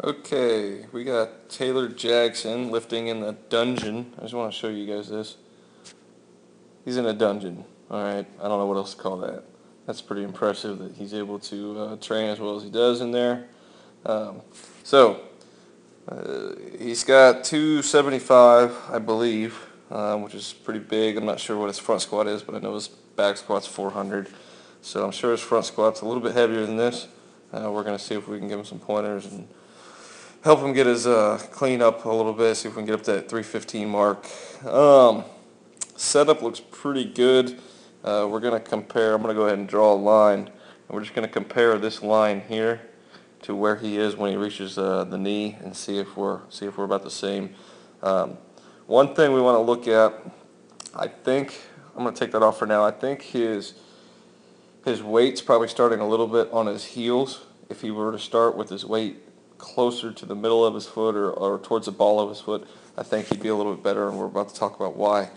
Okay, we got Taylor Jackson lifting in the dungeon. I just want to show you guys this. He's in a dungeon. Alright, I don't know what else to call that. That's pretty impressive that he's able to train as well as he does in there. Um, so, he's got 275, I believe, which is pretty big. I'm not sure what his front squat is, but I know his back squat's 400. So I'm sure his front squat's a little bit heavier than this. We're going to see if we can give him some pointers and help him get his clean up a little bit, see if we can get up to that 315 mark. Setup looks pretty good. We're going to compare, I'm going to go ahead and draw a line, and we're just going to compare this line here to where he is when he reaches the knee and see if we're about the same. One thing we want to look at, I think, I'm going to take that off for now. I think his weight's probably starting a little bit on his heels. If he were to start with his weight closer to the middle of his foot or towards the ball of his foot, I think he'd be a little bit better, and we're about to talk about why.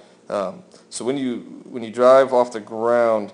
So when you drive off the ground,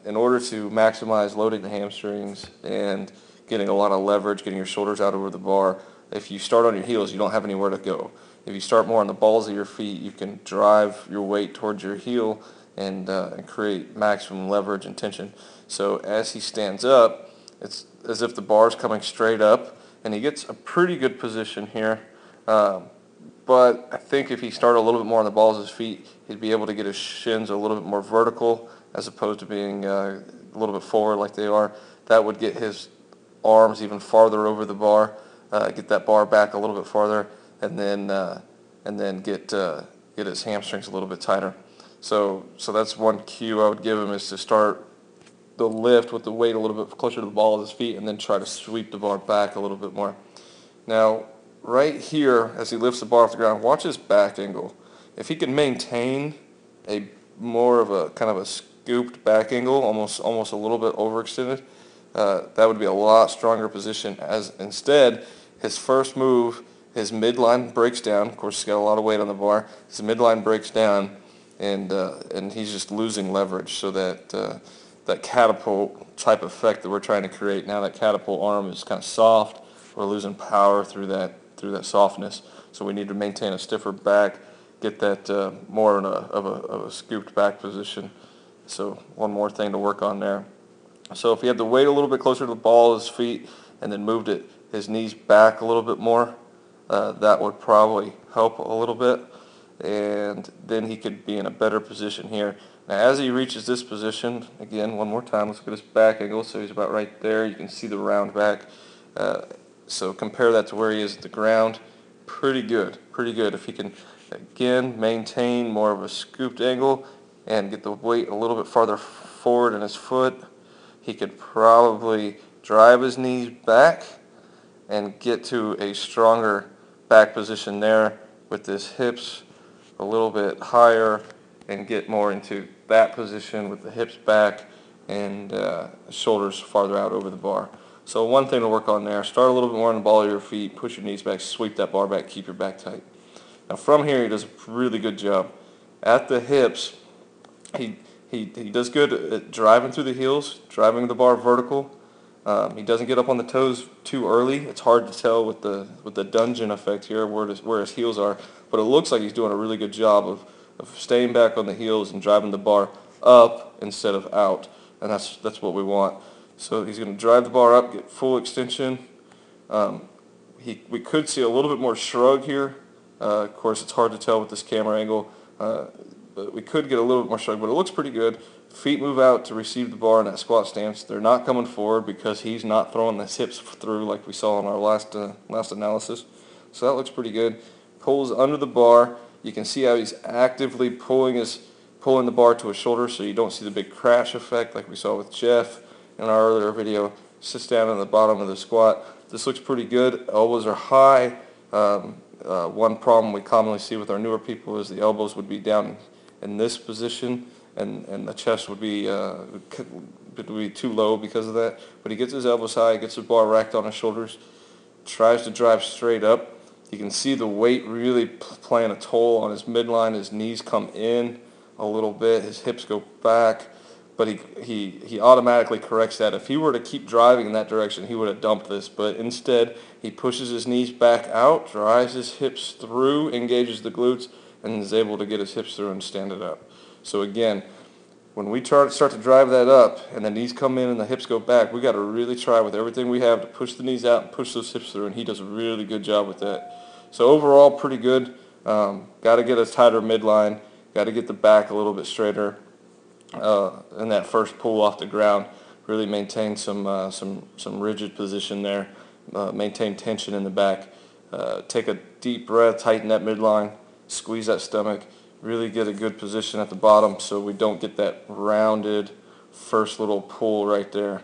in order to maximize loading the hamstrings and getting a lot of leverage, getting your shoulders out over the bar, if you start on your heels, you don't have anywhere to go. If you start more on the balls of your feet, you can drive your weight towards your heel and create maximum leverage and tension. So as he stands up, it's as if the bar's coming straight up, and he gets a pretty good position here. But I think if he started a little bit more on the balls of his feet, he'd be able to get his shins a little bit more vertical as opposed to being a little bit forward like they are. That would get his arms even farther over the bar, get that bar back a little bit farther, and then get his hamstrings a little bit tighter. So that's one cue I would give him, is to start the lift with the weight a little bit closer to the ball of his feet, and then try to sweep the bar back a little bit more. Now, right here, as he lifts the bar off the ground, watch his back angle. If he can maintain a more of a kind of a scooped back angle, almost a little bit overextended, that would be a lot stronger position. As instead, his first move, his midline breaks down. Of course, he's got a lot of weight on the bar. His midline breaks down, and he's just losing leverage. So that catapult type effect that we're trying to create, now that catapult arm is kind of soft, we're losing power through that softness. So we need to maintain a stiffer back, get that more of a scooped back position. So one more thing to work on there. So if he had the weight a little bit closer to the ball of his feet and then moved his knees back a little bit more, that would probably help a little bit, and then he could be in a better position here. Now as he reaches this position, again, one more time, let's look at his back angle. So he's about right there. You can see the round back. So compare that to where he is at the ground. Pretty good. If he can, again, maintain more of a scooped angle and get the weight a little bit farther forward in his foot, he could probably drive his knees back and get to a stronger back position there with his hips a little bit higher, and get more into that position with the hips back and shoulders farther out over the bar. So one thing to work on there, start a little bit more on the ball of your feet, push your knees back, sweep that bar back, keep your back tight. Now from here, he does a really good job. At the hips, he does good at driving through the heels, driving the bar vertical. He doesn't get up on the toes too early. It's hard to tell with the dungeon effect here where his heels are, but it looks like he's doing a really good job of staying back on the heels and driving the bar up instead of out, and that's what we want. So he's going to drive the bar up, get full extension. We could see a little bit more shrug here. Of course, it's hard to tell with this camera angle, but we could get a little bit more shrug, but it looks pretty good. Feet move out to receive the bar in that squat stance. They're not coming forward because he's not throwing his hips through like we saw in our last analysis. So that looks pretty good. Pulls under the bar. You can see how he's actively pulling the bar to his shoulder, so you don't see the big crash effect like we saw with Jeff in our earlier video. Sits down on the bottom of the squat. This looks pretty good. Elbows are high. One problem we commonly see with our newer people is the elbows would be down in this position, and the chest would be too low because of that. But he gets his elbows high, gets the bar racked on his shoulders, tries to drive straight up. You can see the weight really playing a toll on his midline. His knees come in a little bit, his hips go back, but he automatically corrects that. If he were to keep driving in that direction, he would have dumped this, but instead he pushes his knees back out, drives his hips through, engages the glutes, and is able to get his hips through and stand it up. So again, when we start to drive that up and the knees come in and the hips go back, we got to really try with everything we have to push the knees out and push those hips through, and he does a really good job with that. So overall, pretty good. Got to get a tighter midline, got to get the back a little bit straighter in that first pull off the ground. Really maintain some rigid position there, maintain tension in the back. Take a deep breath, tighten that midline, squeeze that stomach. Really get a good position at the bottom so we don't get that rounded first little pull right there.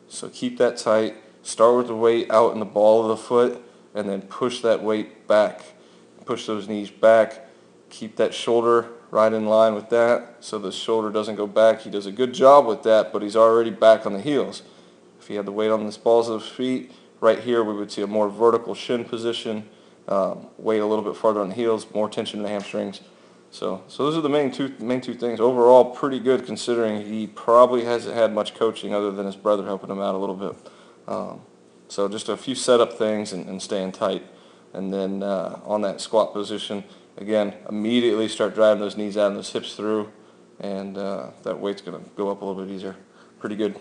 So keep that tight. Start with the weight out in the ball of the foot and then push that weight back. Push those knees back. Keep that shoulder right in line with that so the shoulder doesn't go back. He does a good job with that, but he's already back on the heels. If he had the weight on the balls of his feet, right here we would see a more vertical shin position, weight a little bit farther on the heels, more tension in the hamstrings. So those are the main two things. Overall, pretty good considering he probably hasn't had much coaching other than his brother helping him out a little bit. So just a few setup things and staying tight. And then on that squat position, again, immediately start driving those knees out and those hips through, and that weight's going to go up a little bit easier. Pretty good.